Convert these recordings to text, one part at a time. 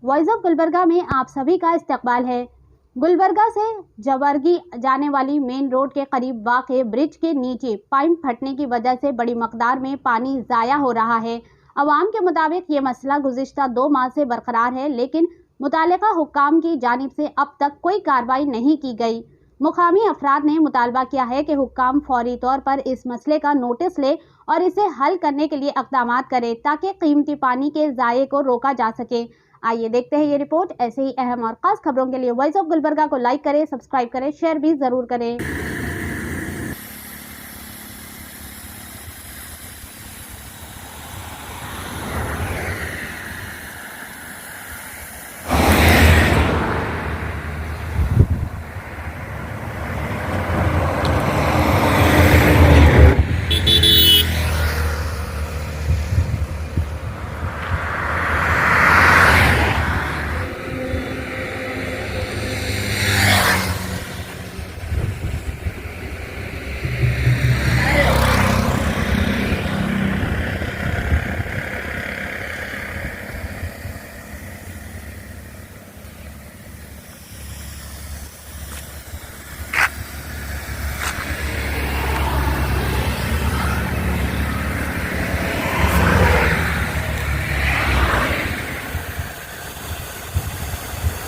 Voice of Gulbarga में आप सभी का इस्तकबाल है। गुलबर्गा से जवर्गी जाने वाली मेन रोड के करीब वाक़े ब्रिज के नीचे पाइप फटने की वजह से बड़ी मकदार में पानी ज़ाया हो रहा है। अवाम के मुताबिक ये मसला गुज़िश्ता 2 माह से बरकरार है, लेकिन मुतालिका हुक्काम की जानिब से अब तक कोई कार्रवाई नहीं की गई। मुकामी अफराद ने मुतालबा किया है कि हुक्काम फौरी तौर पर इस मसले का नोटिस ले और इसे हल करने के लिए इक़दाम करे ताकि कीमती पानी के ज़ाये को रोका जा सके। आइए देखते हैं ये रिपोर्ट। ऐसे ही अहम और ख़ास खबरों के लिए वॉइस ऑफ गुलबर्गा को लाइक करें, सब्सक्राइब करें, शेयर भी ज़रूर करें।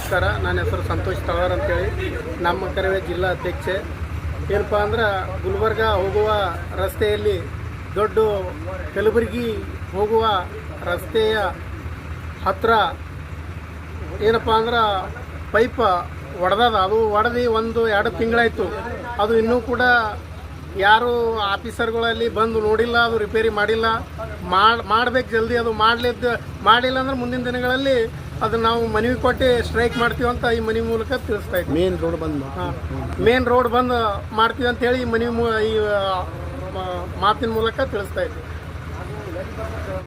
ನಮಸ್ಕಾರ, ನನ್ನ ಹೆಸರು ಸಂತೋಷ್ ತಳವಾರ್ ಅಂತೇಳಿ, ನಮ್ಮ ಕರವೇ ಜಿಲ್ಲಾ ಅಧ್ಯಕ್ಷೆ. ಏನಪ್ಪ ಅಂದ್ರೆ ಗುಲ್ಬರ್ಗ ಹೋಗುವ ರಸ್ತೆಯಲ್ಲಿ ದೊಡ್ಡ ಕಲಬುರಗಿ ಹೋಗುವ ರಸ್ತೆಯ ಹತ್ತಿರ ಏನಪ್ಪ ಅಂದ್ರೆ ಪೈಪ್ ಒಡೆದದ. ಅದು ಒಡೆದು 1-2 ತಿಂಗಳಾಯಿತು. ಅದು ಇನ್ನೂ ಕೂಡ ಯಾರು ಆಫೀಸರ್ಗಳಲ್ಲಿ ಬಂದು ನೋಡಿಲ್ಲ, ಅದು ರಿಪೇರಿ ಮಾಡಿಲ್ಲ. ಮಾಡಬೇಕು ಜಲ್ದಿ. ಅದು ಮಾಡಿಲ್ಲ ಅಂದ್ರೆ ಮುಂದಿನ ದಿನಗಳಲ್ಲಿ ಅದು ನಾವು ಮನವಿ ಕೊಟ್ಟು ಸ್ಟ್ರೈಕ್ ಮಾಡ್ತೀವಿ ಅಂತ ಈ ಮನವಿ ಮೂಲಕ ತಿಳಿಸ್ತಾ ಇದ್ದೀವಿ. ಮೇನ್ ರೋಡ್ ಬಂದ್ ಮಾಡ್ತೀವಿ ಅಂತೇಳಿ ಈ ಮಾತಿನ ಮೂಲಕ ತಿಳಿಸ್ತಾ ಇದ್ದೀವಿ.